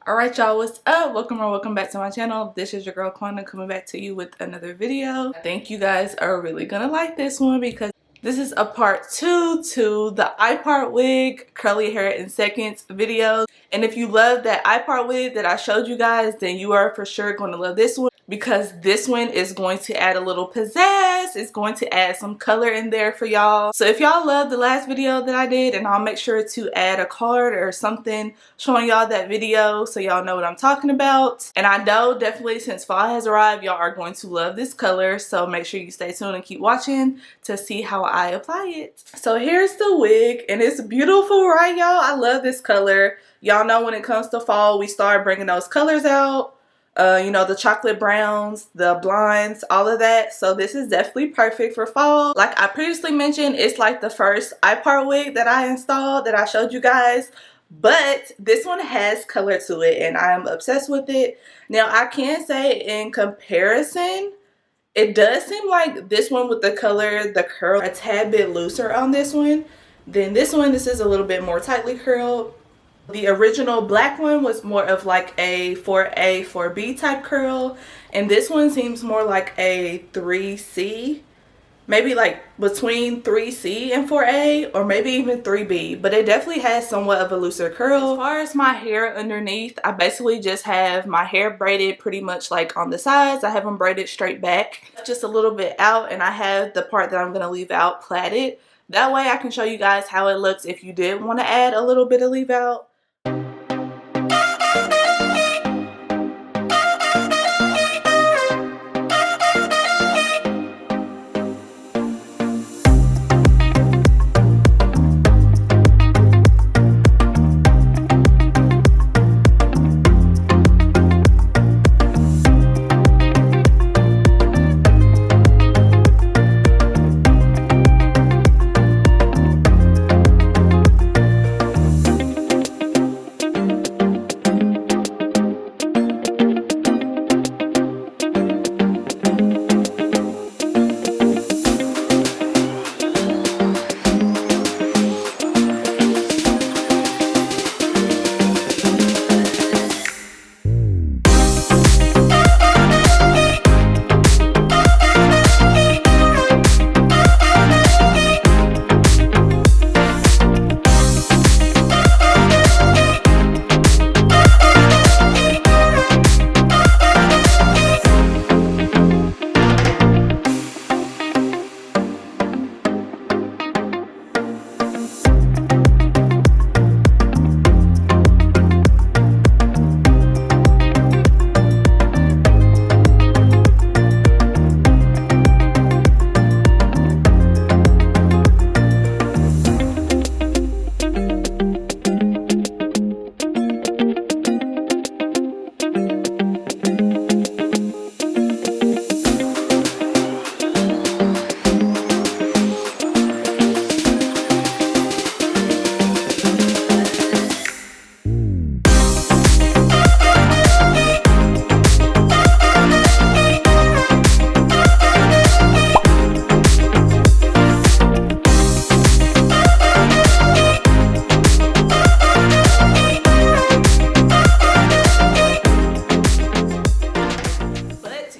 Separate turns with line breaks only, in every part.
Alright y'all, what's up? Welcome or welcome back to my channel. This is your girl Quanda coming back to you with another video. I think you guys are really gonna like this one because this is a part 2 to the iPart wig curly hair in seconds video. And if you love that iPart wig that I showed you guys, then you are for sure going to love this one, because this one is going to add a little pizzazz. It's going to add some color in there for y'all. So if y'all love the last video that I did, and I'll make sure to add a card or something showing y'all that video so y'all know what I'm talking about. And I know definitely since fall has arrived, y'all are going to love this color. So make sure you stay tuned and keep watching to see how I apply it. So here's the wig, and it's beautiful, right y'all? I love this color. Y'all know when it comes to fall, we start bringing those colors out. You know, the chocolate browns, the blondes, all of that. So this is definitely perfect for fall. Like I previously mentioned, it's like the first iPart wig that I installed that I showed you guys. But this one has color to it and I'm obsessed with it. Now I can say in comparison, it does seem like this one with the color, the curl, a tad bit looser on this one than this one. This is a little bit more tightly curled. The original black one was more of like a 4A, 4B type curl. And this one seems more like a 3C. Maybe like between 3C and 4A, or maybe even 3B. But it definitely has somewhat of a looser curl. As far as my hair underneath, I basically just have my hair braided pretty much like on the sides. I have them braided straight back, just a little bit out. And I have the part that I'm going to leave out plaited. That way I can show you guys how it looks if you did want to add a little bit of leave out.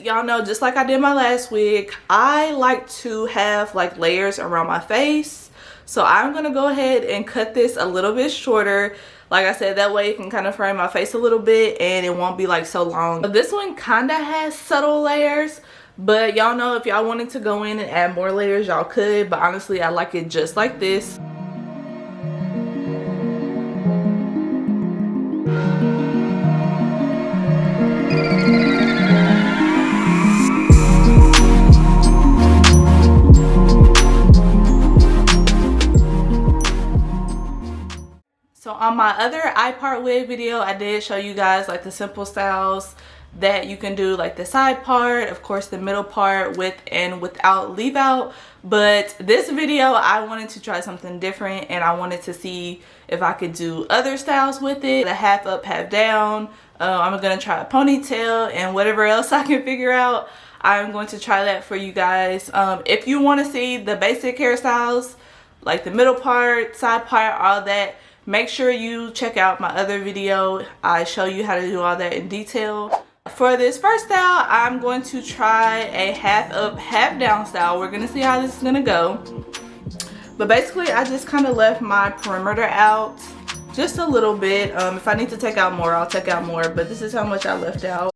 Y'all know, just like I did my last wig, I like to have like layers around my face. So I'm gonna go ahead and cut this a little bit shorter. Like I said, that way it can kind of frame my face a little bit and it won't be like so long. But this one kind of has subtle layers, but y'all know if y'all wanted to go in and add more layers, y'all could. But honestly, I like it just like this. So on my other iPart wig video, I did show you guys like the simple styles that you can do like the side part, of course the middle part with and without leave out. But this video I wanted to try something different, and I wanted to see if I could do other styles with it. The half up, half down. I'm gonna try a ponytail and whatever else I can figure out. I'm going to try that for you guys. If you want to see the basic hairstyles, like the middle part, side part, all that, make sure you check out my other video. I show you how to do all that in detail. For this first style, I'm going to try a half up, half down style. We're gonna see how this is gonna go. But basically, I just kind of left my perimeter out just a little bit. If I need to take out more, I'll take out more, but this is how much I left out.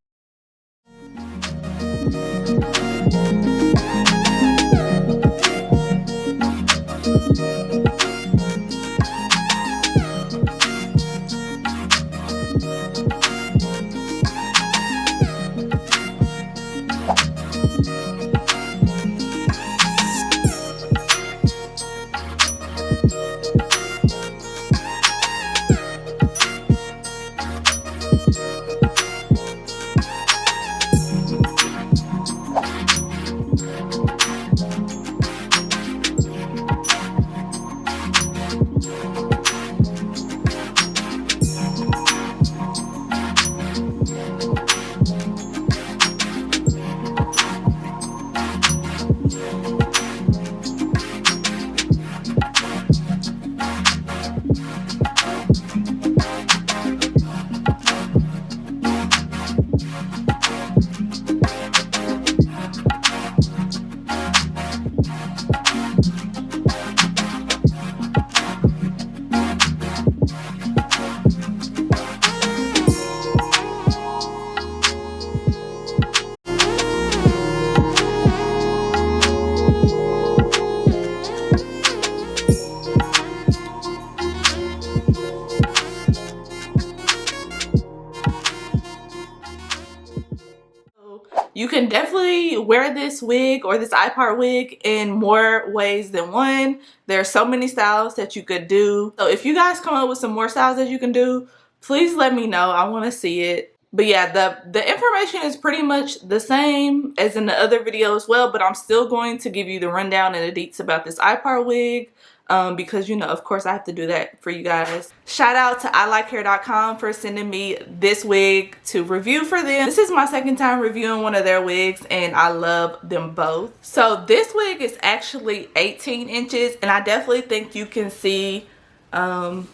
You can definitely wear this wig or this iPart wig in more ways than one. There are so many styles that you could do. So if you guys come up with some more styles that you can do, please let me know. I want to see it. But yeah, the information is pretty much the same as in the other video as well, but I'm still going to give you the rundown and the deets about this iPart wig. Because, you know, of course I have to do that for you guys. Shout out to ilikehair.com for sending me this wig to review for them. This is my second time reviewing one of their wigs, and I love them both. So this wig is actually 18 inches, and I definitely think you can see the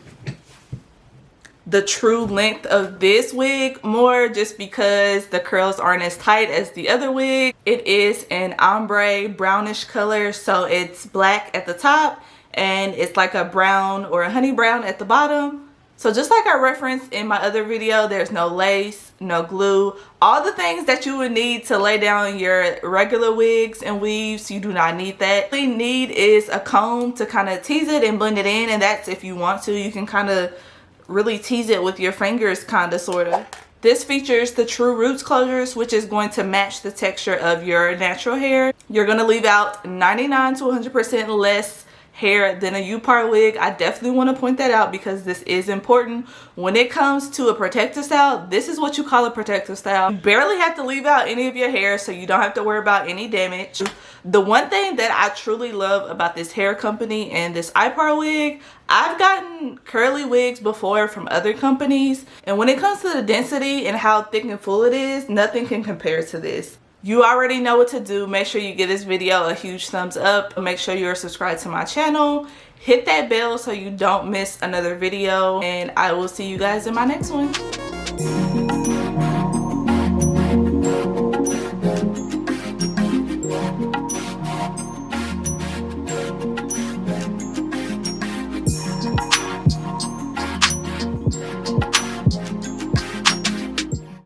true length of this wig more, just because the curls aren't as tight as the other wig. It is an ombre brownish color, so it's black at the top and it's like a brown or a honey brown at the bottom. So just like I referenced in my other video, there's no lace, no glue, all the things that you would need to lay down your regular wigs and weaves. You do not need that. All you need is a comb to kind of tease it and blend it in, and that's if you want to. You can kind of really tease it with your fingers, kind of, sort of. This features the true roots closures, which is going to match the texture of your natural hair. You're going to leave out 99 to 100% less hair than a U-part wig. I definitely want to point that out because this is important. When it comes to a protective style, this is what you call a protective style. You barely have to leave out any of your hair, so you don't have to worry about any damage. The one thing that I truly love about this hair company and this iPart wig, I've gotten curly wigs before from other companies, and when it comes to the density and how thick and full it is, nothing can compare to this. You already know what to do. Make sure you give this video a huge thumbs up. Make sure you're subscribed to my channel. Hit that bell so you don't miss another video, and I will see you guys in my next one.